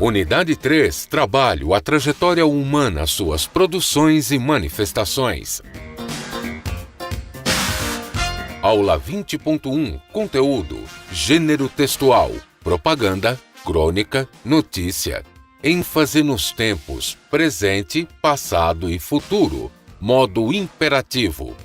Unidade 3. Trabalho, a trajetória humana, suas produções e manifestações. Aula 20.1. Conteúdo: gênero textual, propaganda, crônica, notícia. ênfase nos tempos, presente, passado e futuro. Modo imperativo.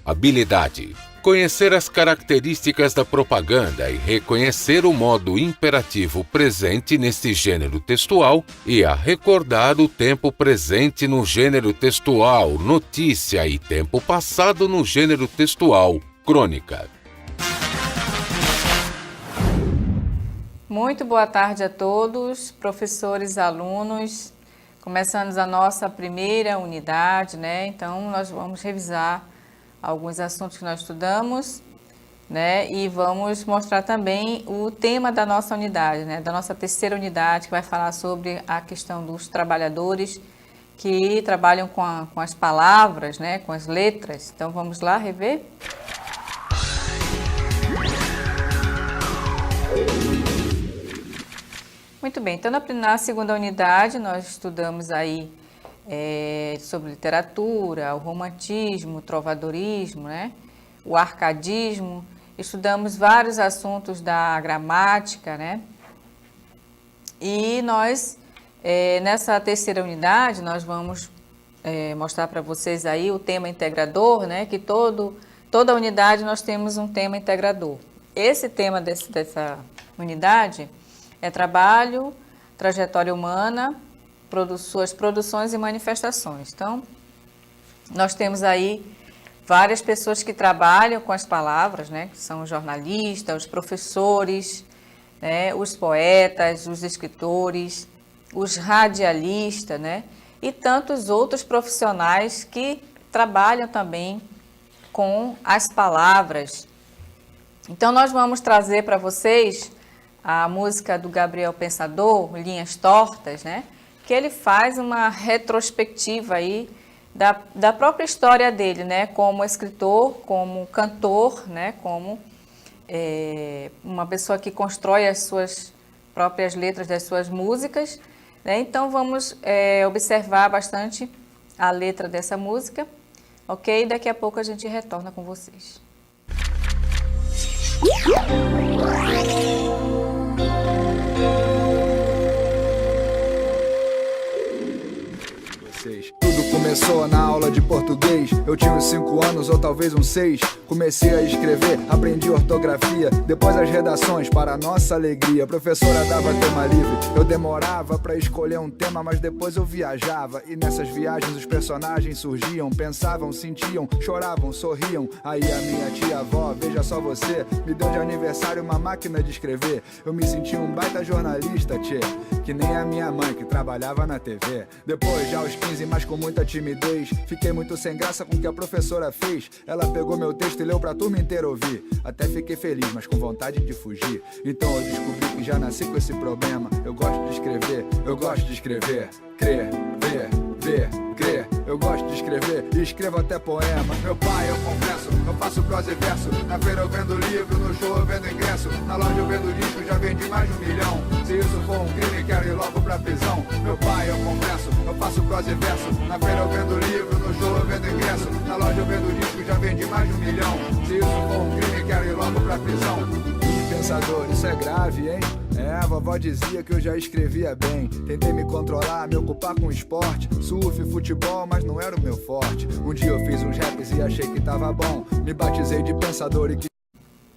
Habilidade: conhecer as características da propaganda e reconhecer o modo imperativo presente neste gênero textual e a recordar o tempo presente no gênero textual, notícia, e tempo passado no gênero textual, crônica. Muito boa tarde a todos, professores, alunos. Começamos a nossa primeira unidade, né? Então, nós vamos revisar alguns assuntos que nós estudamos, né? E vamos mostrar também o tema da nossa unidade, né? Da nossa terceira unidade, que vai falar sobre a questão dos trabalhadores que trabalham com as palavras, né? Com as letras. Então, vamos lá rever? Muito bem, então na segunda unidade nós estudamos aí sobre literatura, o romantismo, o trovadorismo, né? O arcadismo, estudamos vários assuntos da gramática, né? E nós, nessa terceira unidade, nós vamos mostrar para vocês aí o tema integrador, né? Que toda unidade nós temos um tema integrador. Esse tema dessa unidade é trabalho, trajetória humana, suas produções e manifestações. Então, nós temos aí várias pessoas que trabalham com as palavras, né? Que são os jornalistas, os professores, né? Os poetas, os escritores, os radialistas, né? E tantos outros profissionais que trabalham também com as palavras. Então, nós vamos trazer para vocês a música do Gabriel Pensador, Linhas Tortas, né? Que ele faz uma retrospectiva aí da própria história dele, né? Como escritor, como cantor, né? Como uma pessoa que constrói as suas próprias letras das suas músicas, né? Então vamos observar bastante a letra dessa música, ok? Daqui a pouco a gente retorna com vocês. Tudo começou na aula de português. Eu tinha uns 5 anos ou talvez uns 6. Comecei a escrever, aprendi ortografia. Depois as redações, para nossa alegria. A professora dava tema livre. Eu demorava pra escolher um tema, mas depois eu viajava. E nessas viagens os personagens surgiam. Pensavam, sentiam, choravam, sorriam. Aí a minha tia-avó, veja só você, me deu de aniversário uma máquina de escrever. Eu me senti um baita jornalista, tchê, que nem a minha mãe que trabalhava na TV. Depois, já aos 15, mas com muita timidez, fiquei muito sem graça com o que a professora fez. Ela pegou meu texto e leu pra turma inteira ouvir. Até fiquei feliz, mas com vontade de fugir. Então eu descobri que já nasci com esse problema. Eu gosto de escrever, eu gosto de escrever. Crer, ver, crer. Eu gosto de escrever e escrevo até poema. Meu pai, eu confesso, eu faço prosa e verso. Na feira eu vendo livro, no show eu vendo ingresso. Na loja eu vendo disco, já vendi mais de 1 milhão. Se isso for um crime, quero ir logo pra prisão. Meu pai, eu confesso, eu faço prosa e verso. Na feira eu vendo livro, no show eu vendo ingresso. Na loja eu vendo disco, já vendi mais de 1 milhão. Se isso for um crime, quero ir logo pra prisão. Ih, pensador, isso é grave, hein? A vovó dizia que eu já escrevia bem. Tentei me controlar, me ocupar com esporte, surf, futebol, mas não era o meu forte. Um dia eu fiz uns raps e achei que tava bom. Me batizei de pensador e que...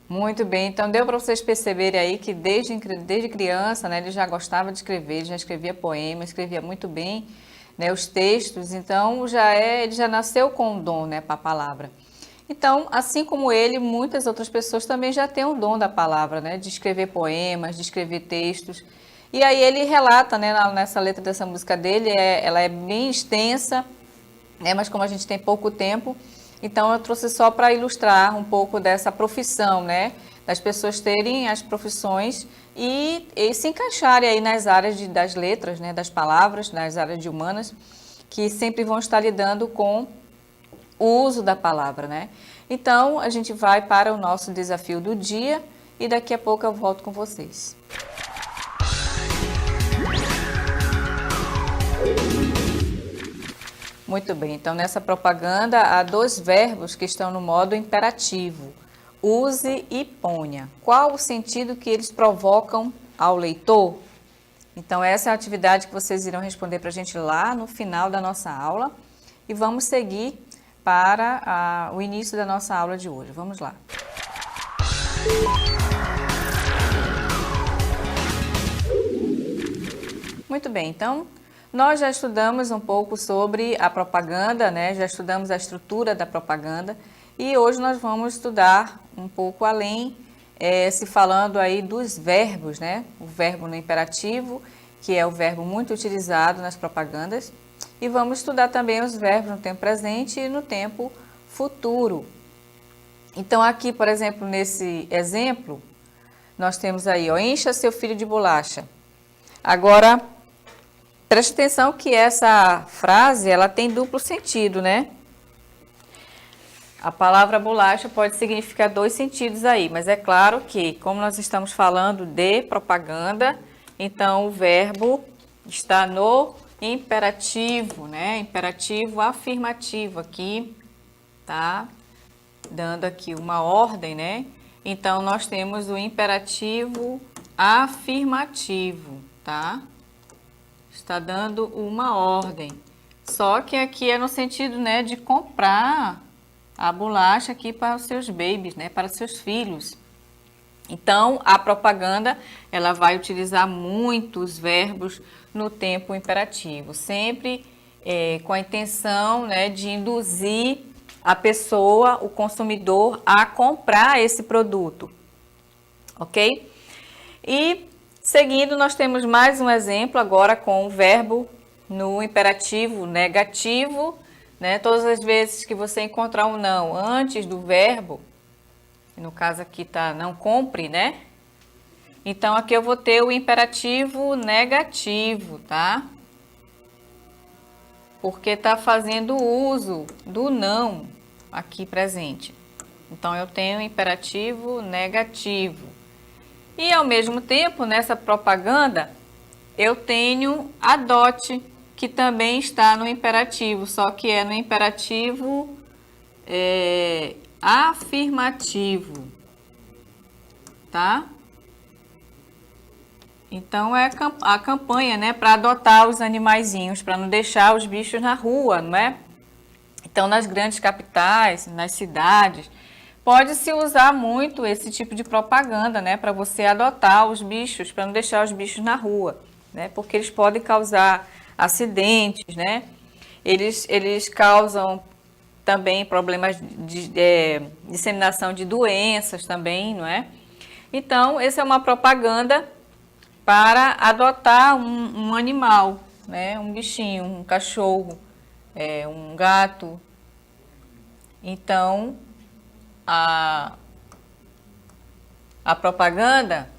Muito bem, então deu para vocês perceberem aí que desde criança, né, ele já gostava de escrever, ele já escrevia poemas, escrevia muito bem, né, os textos, então ele já nasceu com um dom, né, para a palavra. Então, assim como ele, muitas outras pessoas também já têm o dom da palavra, né, de escrever poemas, de escrever textos. E aí ele relata, né, nessa letra dessa música dele, ela é bem extensa, né, mas como a gente tem pouco tempo, então eu trouxe só para ilustrar um pouco dessa profissão, né, das pessoas terem as profissões e se encaixarem aí nas áreas das letras, né, das palavras, nas áreas de humanas, que sempre vão estar lidando com o uso da palavra, né? Então, a gente vai para o nosso desafio do dia e daqui a pouco eu volto com vocês. Muito bem, então nessa propaganda há dois verbos que estão no modo imperativo, use e ponha. Qual o sentido que eles provocam ao leitor? Então essa é a atividade que vocês irão responder para a gente lá no final da nossa aula e vamos seguir para o início da nossa aula de hoje. Vamos lá. Muito bem, então nós já estudamos um pouco sobre a propaganda, né? Já estudamos a estrutura da propaganda e hoje nós vamos estudar um pouco além, se falando aí dos verbos, né? O verbo no imperativo, que é o verbo muito utilizado nas propagandas, e vamos estudar também os verbos no tempo presente e no tempo futuro. Então aqui, por exemplo, nesse exemplo, nós temos aí, ó, encha seu filho de bolacha. Agora, preste atenção que essa frase, ela tem duplo sentido, né? A palavra bolacha pode significar dois sentidos aí, mas é claro que, como nós estamos falando de propaganda, então o verbo está no imperativo, né? Imperativo afirmativo aqui, tá? Dando aqui uma ordem, né? Então, nós temos o imperativo afirmativo, tá? Está dando uma ordem. Só que aqui é no sentido, né, de comprar a bolacha aqui para os seus babies, né, para os seus filhos. Então, a propaganda, ela vai utilizar muitos verbos no tempo imperativo, sempre com a intenção, né, de induzir a pessoa, o consumidor, a comprar esse produto, ok? E seguindo, nós temos mais um exemplo agora com o verbo no imperativo negativo, né? Todas as vezes que você encontrar um não antes do verbo, no caso aqui tá não compre, né? Então aqui eu vou ter o imperativo negativo, tá? Porque tá fazendo uso do não aqui presente. Então eu tenho o imperativo negativo. E ao mesmo tempo, nessa propaganda, eu tenho adote, que também está no imperativo, só que é no imperativo afirmativo, tá? Então é a campanha, né, para adotar os animaizinhos, para não deixar os bichos na rua, não é? Então nas grandes capitais, nas cidades, pode-se usar muito esse tipo de propaganda, né, para você adotar os bichos, para não deixar os bichos na rua, né, porque eles podem causar acidentes, né, eles causam também problemas de disseminação de doenças também, não é? Então, essa é uma propaganda para adotar um animal, né, um bichinho, um cachorro, um gato. Então, a propaganda,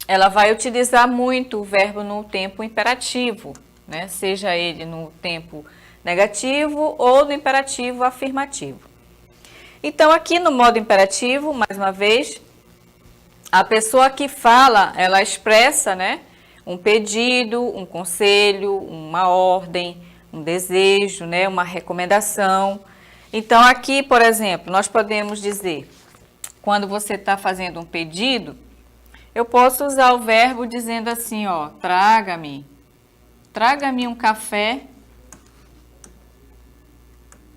ela vai utilizar muito o verbo no tempo imperativo, né? Seja ele no tempo negativo ou no imperativo afirmativo. Então, aqui no modo imperativo, mais uma vez, a pessoa que fala, ela expressa, né, um pedido, um conselho, uma ordem, um desejo, né, uma recomendação. Então, aqui, por exemplo, nós podemos dizer, quando você está fazendo um pedido, eu posso usar o verbo dizendo assim, ó, traga-me um café,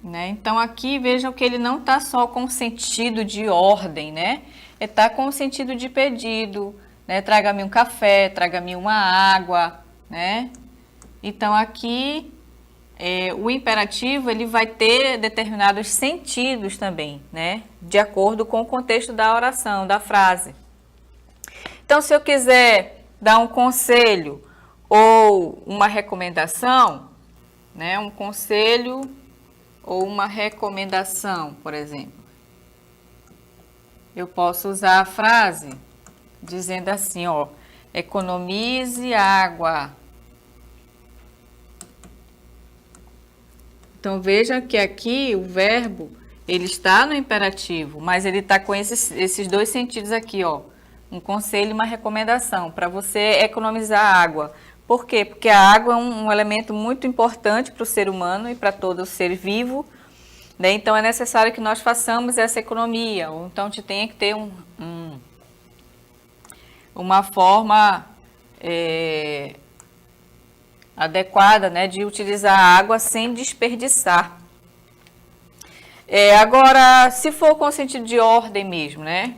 né? Então, aqui, vejam que ele não está só com sentido de ordem, né? Ele está com sentido de pedido, né? Traga-me um café, traga-me uma água, né? Então, aqui, o imperativo, ele vai ter determinados sentidos também, né? De acordo com o contexto da oração, da frase. Então, se eu quiser dar um conselho ou uma recomendação, né? Um conselho ou uma recomendação, por exemplo, eu posso usar a frase dizendo assim, ó, economize água. Então, veja que aqui o verbo, ele está no imperativo, mas ele está com esses dois sentidos aqui, ó. Um conselho e uma recomendação para você economizar água. Por quê? Porque a água é um elemento muito importante para o ser humano e para todo ser vivo, né? Então é necessário que nós façamos essa economia, ou então te tenha que ter uma forma adequada, né, de utilizar a água sem desperdiçar. Agora, se for com sentido de ordem mesmo, né?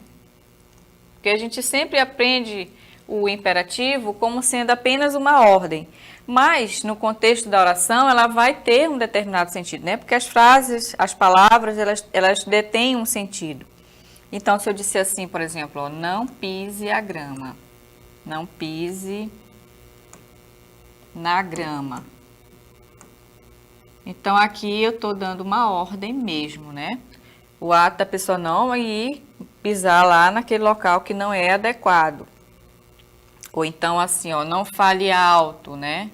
Porque a gente sempre aprende o imperativo como sendo apenas uma ordem. Mas, no contexto da oração, ela vai ter um determinado sentido, né? Porque as frases, as palavras, elas detêm um sentido. Então, se eu disser assim, por exemplo, ó, não pise a grama. Não pise na grama. Então, aqui eu estou dando uma ordem mesmo, né? O ato da pessoa não ir pisar lá naquele local que não é adequado. Ou então, assim, ó, não fale alto, né?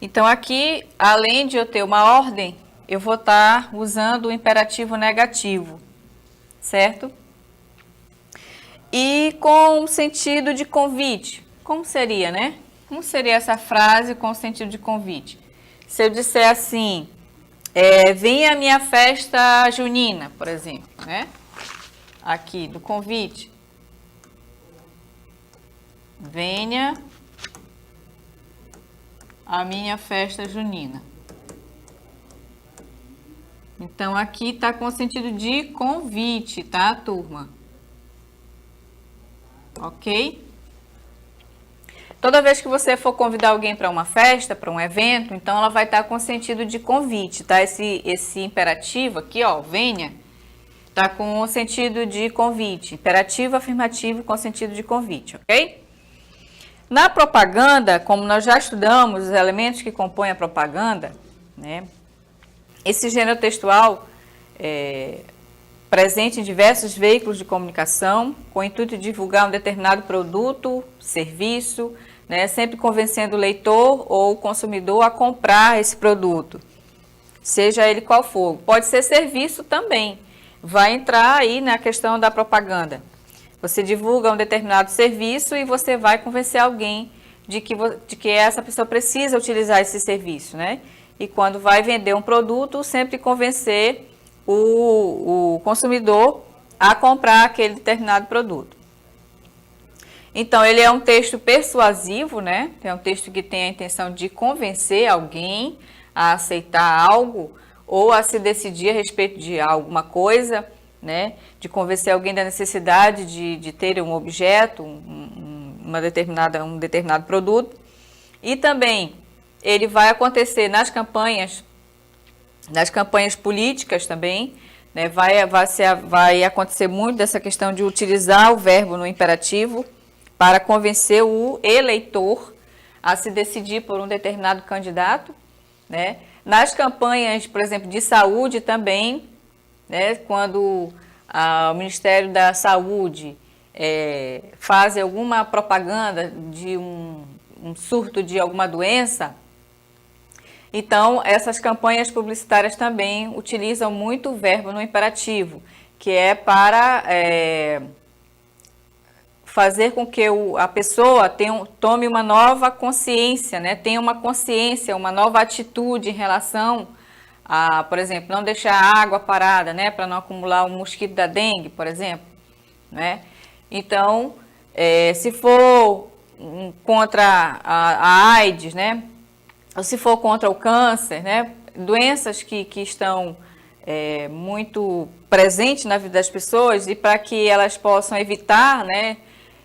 Então, aqui, além de eu ter uma ordem, eu vou estar usando o imperativo negativo, certo? E com sentido de convite. Como seria, né? Como seria essa frase com sentido de convite? Se eu disser assim, venha à minha festa junina, por exemplo, né? Aqui, do convite. Venha à minha festa junina. Então, aqui está com sentido de convite, tá, turma? Ok? Toda vez que você for convidar alguém para uma festa, para um evento, então ela vai estar com sentido de convite, tá? Esse imperativo aqui, ó, venha, tá com o sentido de convite. Imperativo afirmativo com sentido de convite, ok? Na propaganda, como nós já estudamos os elementos que compõem a propaganda, né? Esse gênero textual presente em diversos veículos de comunicação, com o intuito de divulgar um determinado produto, serviço, né, sempre convencendo o leitor ou o consumidor a comprar esse produto, seja ele qual for. Pode ser serviço também, vai entrar aí na questão da propaganda. Você divulga um determinado serviço e você vai convencer alguém de que essa pessoa precisa utilizar esse serviço, né? E quando vai vender um produto, sempre convencer o consumidor a comprar aquele determinado produto. Então, ele é um texto persuasivo, né? É um texto que tem a intenção de convencer alguém a aceitar algo ou a se decidir a respeito de alguma coisa, né? De convencer alguém da necessidade de ter um objeto, um determinado produto. E também ele vai acontecer nas campanhas políticas também, né? Vai acontecer muito dessa questão de utilizar o verbo no imperativo para convencer o eleitor a se decidir por um determinado candidato, né? Nas campanhas, por exemplo, de saúde também, né? Quando o Ministério da Saúde faz alguma propaganda de um surto de alguma doença, então, essas campanhas publicitárias também utilizam muito o verbo no imperativo, que é para fazer com que a pessoa tome uma nova consciência, né? Tenha uma consciência, uma nova atitude em relação a, por exemplo, não deixar a água parada, né? Para não acumular o mosquito da dengue, por exemplo, né? Então, se for contra a AIDS, né? Ou se for contra o câncer, né? Doenças que estão muito presentes na vida das pessoas e para que elas possam evitar, né,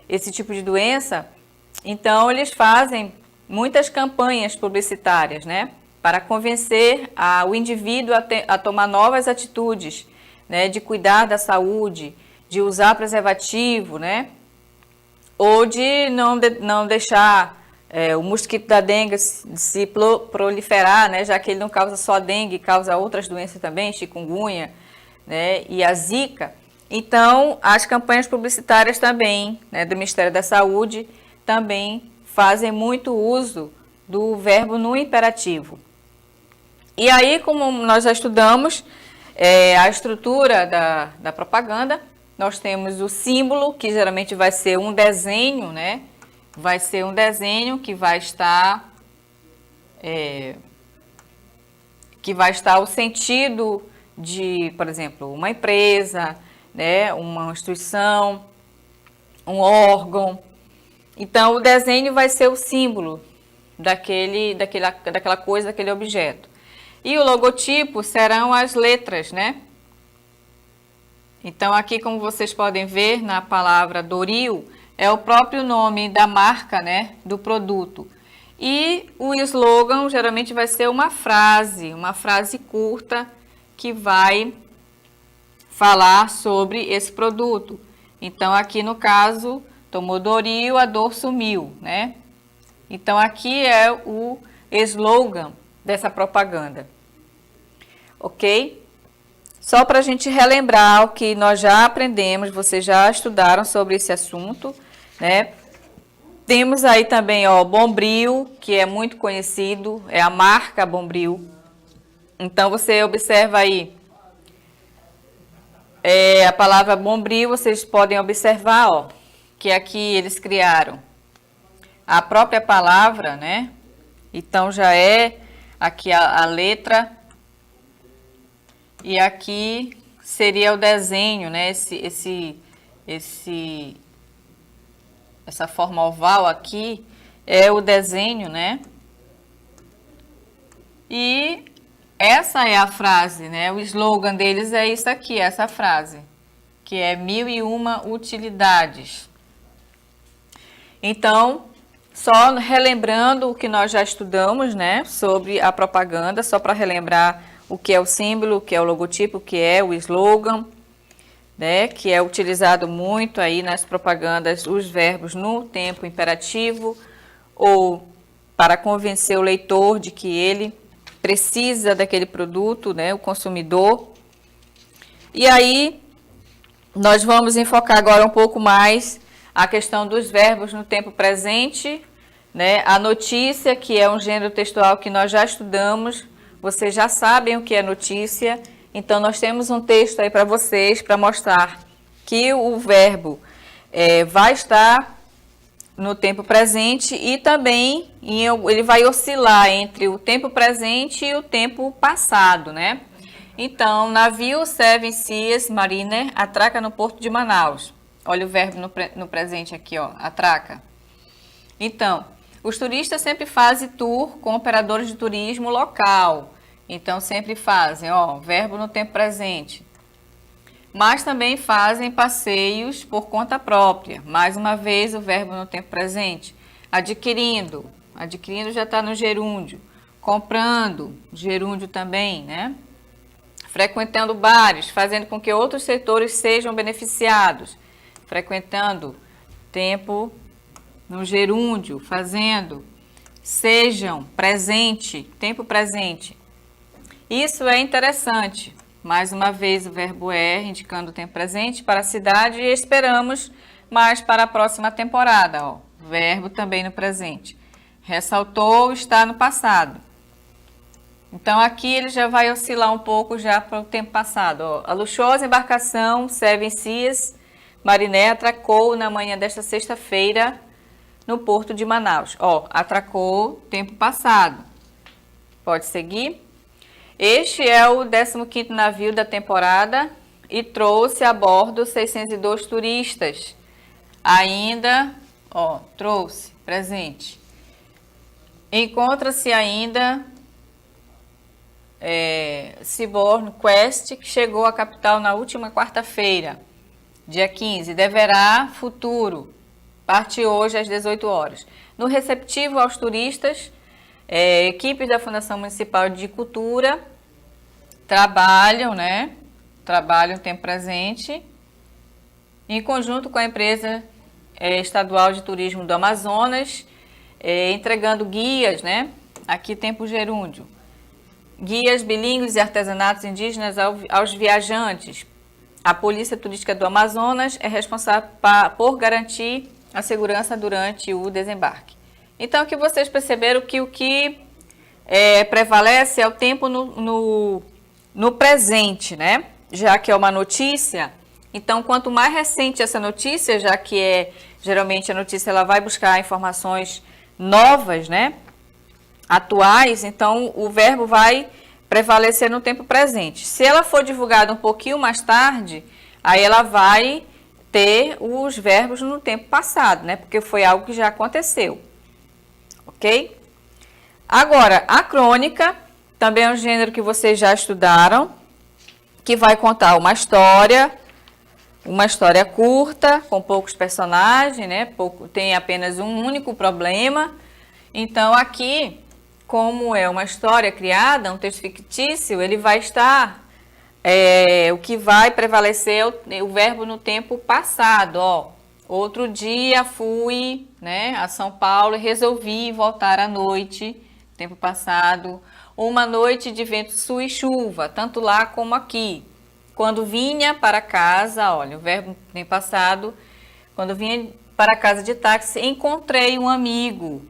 esse tipo de doença, então eles fazem muitas campanhas publicitárias, né, para convencer o indivíduo a tomar novas atitudes, né, de cuidar da saúde, de usar preservativo, né, ou de não deixar o mosquito da dengue se proliferar, né, já que ele não causa só dengue, causa outras doenças também, chikungunya, né, e a zika. Então, as campanhas publicitárias também, né, do Ministério da Saúde, também fazem muito uso do verbo no imperativo. E aí, como nós já estudamos a estrutura da propaganda, nós temos o símbolo, que geralmente vai ser um desenho, né? Vai ser um desenho que vai estar o sentido de, por exemplo, uma empresa, né? Uma instituição, um órgão. Então, o desenho vai ser o símbolo daquela coisa, daquele objeto. E o logotipo serão as letras, né? Então, aqui, como vocês podem ver, na palavra Doril, é o próprio nome da marca, né? Do produto. E o slogan, geralmente, vai ser uma frase curta, que vai falar sobre esse produto. Então, aqui, no caso, tomou Doril, a dor sumiu, né? Então, aqui é o slogan dessa propaganda. Ok? Só para a gente relembrar o que nós já aprendemos, vocês já estudaram sobre esse assunto, né? Temos aí também, ó, Bombril, que é muito conhecido, é a marca Bombril. Então, você observa aí, a palavra Bombril, vocês podem observar, ó, que aqui eles criaram a própria palavra, né? Então, já é aqui a letra. E aqui seria o desenho, né? Essa forma oval aqui é o desenho, né? E essa é a frase, né? O slogan deles é isso aqui, essa frase, que é 1001 utilidades. Então, só relembrando o que nós já estudamos, né? Sobre a propaganda, só para relembrar o que é o símbolo, o que é o logotipo, o que é o slogan, né, que é utilizado muito aí nas propagandas, os verbos no tempo imperativo, ou para convencer o leitor de que ele precisa daquele produto, né, o consumidor. E aí, nós vamos enfocar agora um pouco mais a questão dos verbos no tempo presente, né, a notícia, que é um gênero textual que nós já estudamos. Vocês já sabem o que é notícia, então nós temos um texto aí para vocês, para mostrar que o verbo vai estar no tempo presente e também ele vai oscilar entre o tempo presente e o tempo passado, né? Então, navio Seven Seas Mariner atraca no porto de Manaus. Olha o verbo no presente aqui, ó, atraca. Então, os turistas sempre fazem tour com operadores de turismo local. Então, sempre fazem, ó, verbo no tempo presente. Mas também fazem passeios por conta própria. Mais uma vez, o verbo no tempo presente. Adquirindo. Adquirindo já está no gerúndio. Comprando. Gerúndio também, né? Frequentando bares, fazendo com que outros setores sejam beneficiados. Frequentando. Tempo no gerúndio, fazendo, sejam, presente, tempo presente. Isso é interessante. Mais uma vez o verbo é, indicando o tempo presente para a cidade e esperamos mais para a próxima temporada. Ó. Verbo também no presente. Ressaltou, está no passado. Então aqui ele já vai oscilar um pouco já para o tempo passado. Ó. A luxuosa embarcação Seven Seas Mariner atracou na manhã desta sexta-feira no porto de Manaus. Ó, atracou, tempo passado. Pode seguir. Este é o 15º navio da temporada e trouxe a bordo 602 turistas. Ainda, ó, trouxe, presente. Encontra-se ainda Seabourn Quest, que chegou à capital na última quarta-feira, dia 15. Deverá, futuro. Parte hoje às 18 horas. No receptivo aos turistas, equipes da Fundação Municipal de Cultura trabalham, né? Trabalham tempo presente, em conjunto com a empresa estadual de turismo do Amazonas, entregando guias, né? Aqui tempo gerúndio. Guias bilíngues e artesanatos indígenas aos viajantes. A Polícia Turística do Amazonas é responsável por garantir a segurança durante o desembarque. Então, aqui vocês perceberam que o que prevalece é o tempo no presente, né? Já que é uma notícia, Então, quanto mais recente essa notícia, já que geralmente a notícia ela vai buscar informações novas, né, atuais, então o verbo vai prevalecer no tempo presente. Se ela for divulgada um pouquinho mais tarde, aí ela vai ter os verbos no tempo passado, né, porque foi algo que já aconteceu, ok? Agora, a crônica também é um gênero que vocês já estudaram, que vai contar uma história curta, com poucos personagens, né? Tem apenas um único problema. Então, aqui, como é uma história criada, um texto fictício, ele vai estar, o que vai prevalecer é o verbo no tempo passado, ó. Outro dia fui, né, a São Paulo e resolvi voltar à noite, tempo passado. Uma noite de vento sul e chuva, tanto lá como aqui. Quando vinha para casa, olha, o verbo tem passado, quando vinha para casa de táxi, encontrei um amigo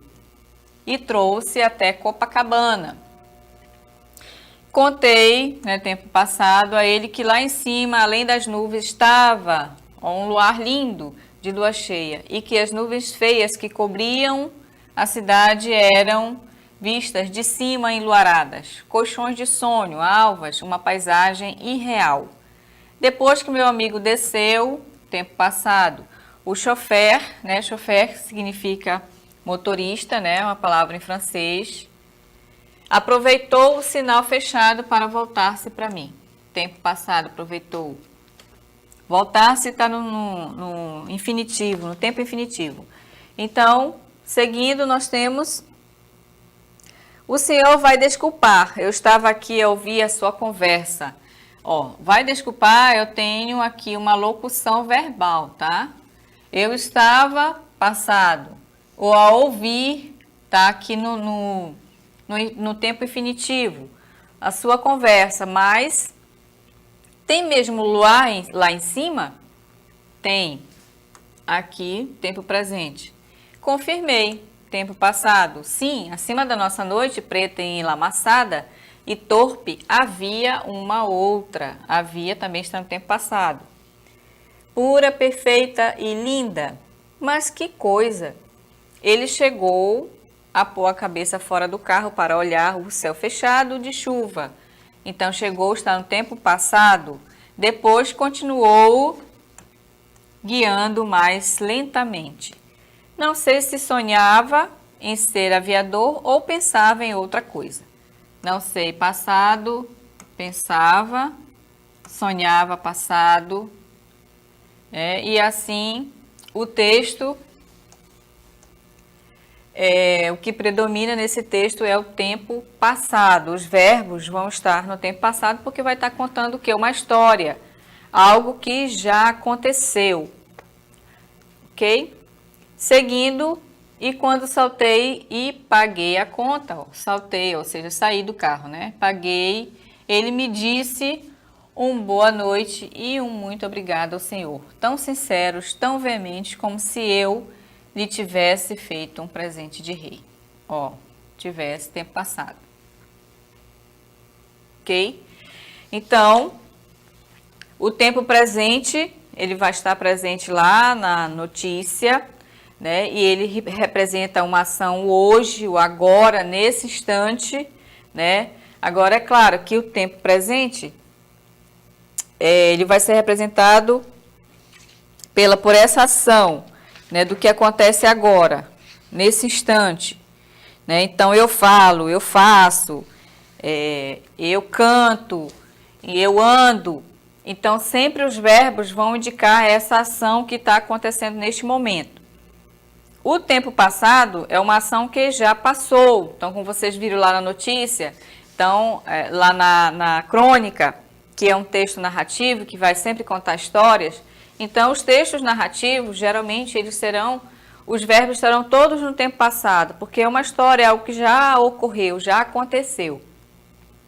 e trouxe até Copacabana. Contei, né, tempo passado, a ele que lá em cima, além das nuvens, estava um luar lindo de lua cheia e que as nuvens feias que cobriam a cidade eram vistas de cima enluaradas, colchões de sonho, alvas, uma paisagem irreal. Depois que meu amigo desceu, tempo passado, o chofer, né, chofer significa motorista, né, uma palavra em francês, aproveitou o sinal fechado para voltar-se para mim. Tempo passado, aproveitou. Voltar-se está no infinitivo, no tempo infinitivo. Então, seguindo, nós temos: o senhor vai desculpar, eu estava aqui a ouvir a sua conversa. Ó, vai desculpar, eu tenho aqui uma locução verbal, tá? Eu estava passado. Ou a ouvir, tá aqui no tempo infinitivo. A sua conversa, mas tem mesmo luar lá em cima? Tem. Aqui, tempo presente. Confirmei. Tempo passado, sim, acima da nossa noite, preta e enlamaçada e torpe, havia uma outra. Havia também está no tempo passado. Pura, perfeita e linda. Mas que coisa! Ele chegou a pôr a cabeça fora do carro para olhar o céu fechado de chuva. Então chegou, está no tempo passado. Depois continuou guiando mais lentamente. Não sei se sonhava em ser aviador ou pensava em outra coisa. Não sei, passado, pensava, sonhava, passado. E assim, o texto, o que predomina nesse texto é o tempo passado. Os verbos vão estar no tempo passado porque vai estar contando o quê? Uma história, algo que já aconteceu. Ok? Seguindo, e quando saltei e paguei a conta, ó, saltei, ou seja, saí do carro, né? Paguei, ele me disse boa noite e muito obrigado ao senhor. Tão sinceros, tão veementes, como se eu lhe tivesse feito um presente de rei. Ó, tivesse tempo passado. Ok? Então, o tempo presente, ele vai estar presente lá na notícia, né? E ele representa uma ação hoje, o agora, nesse instante, né? Agora, é claro que o tempo presente, ele vai ser representado por essa ação, né? Do que acontece agora, nesse instante, né? Então, eu falo, eu faço, eu canto, eu ando. Então, sempre os verbos vão indicar essa ação que está acontecendo neste momento. O tempo passado é uma ação que já passou. Então, como vocês viram lá na notícia, então, lá na crônica, que é um texto narrativo, que vai sempre contar histórias. Então, os textos narrativos, geralmente, os verbos estarão todos no tempo passado, porque é uma história, é algo que já ocorreu, já aconteceu.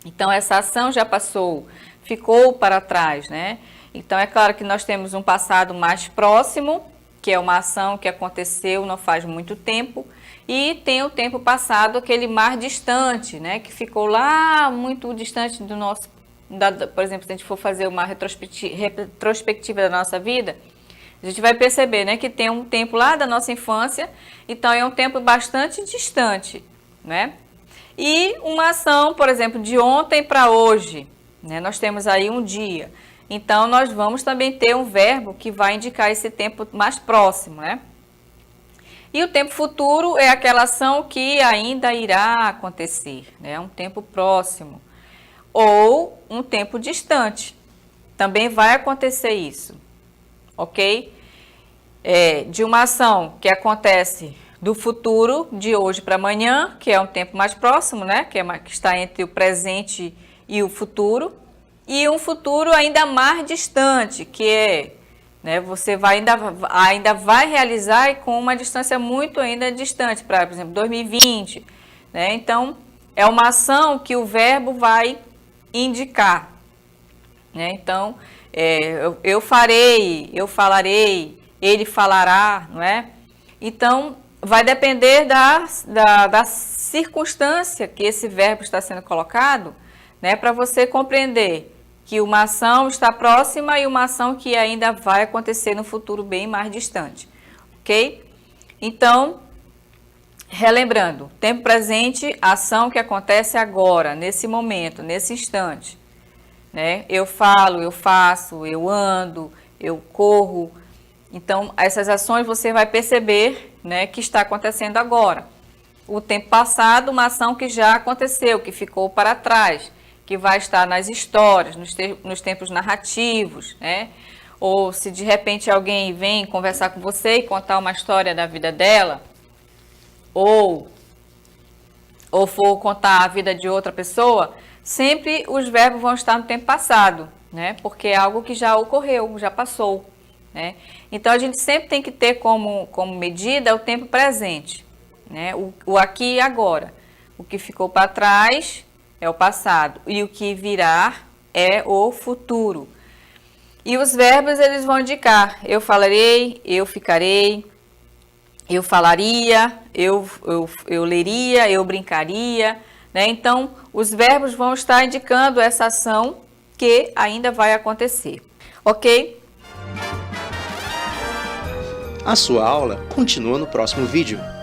Então, essa ação já passou, ficou para trás, né? Então, é claro que nós temos um passado mais próximo, que é uma ação que aconteceu não faz muito tempo, e tem o tempo passado, aquele mais distante, né, que ficou lá muito distante do por exemplo, se a gente for fazer uma retrospectiva da nossa vida, a gente vai perceber, né, que tem um tempo lá da nossa infância, então é um tempo bastante distante, né? E uma ação, por exemplo, de ontem para hoje, né? Nós temos aí um dia. Então, nós vamos também ter um verbo que vai indicar esse tempo mais próximo, né? E o tempo futuro é aquela ação que ainda irá acontecer, né? Um tempo próximo. Ou um tempo distante. Também vai acontecer isso, ok? De uma ação que acontece do futuro, de hoje para amanhã, que é um tempo mais próximo, né? Que está entre o presente e o futuro. E um futuro ainda mais distante, que é, né, você ainda vai realizar com uma distância muito ainda distante, por exemplo, 2020. Né? Então, é uma ação que o verbo vai indicar. Né? Então, eu farei, eu falarei, ele falará, não é? Então, vai depender da circunstância que esse verbo está sendo colocado, né, para você compreender que uma ação está próxima e uma ação que ainda vai acontecer no futuro bem mais distante, ok? Então, relembrando, tempo presente, ação que acontece agora, nesse momento, nesse instante, né? Eu falo, eu faço, eu ando, eu corro. Então, essas ações você vai perceber, né, que está acontecendo agora. O tempo passado, uma ação que já aconteceu, que ficou para trás, que vai estar nas histórias, nos tempos narrativos, né? Ou se de repente alguém vem conversar com você e contar uma história da vida dela, ou for contar a vida de outra pessoa, sempre os verbos vão estar no tempo passado, né? Porque é algo que já ocorreu, já passou, né? Então a gente sempre tem que ter como medida o tempo presente, né? O aqui e agora. O que ficou para trás é o passado e o que virá é o futuro. E os verbos eles vão indicar: eu falarei, eu ficarei, eu falaria, eu leria, eu brincaria, né? Então, os verbos vão estar indicando essa ação que ainda vai acontecer, ok? A sua aula continua no próximo vídeo.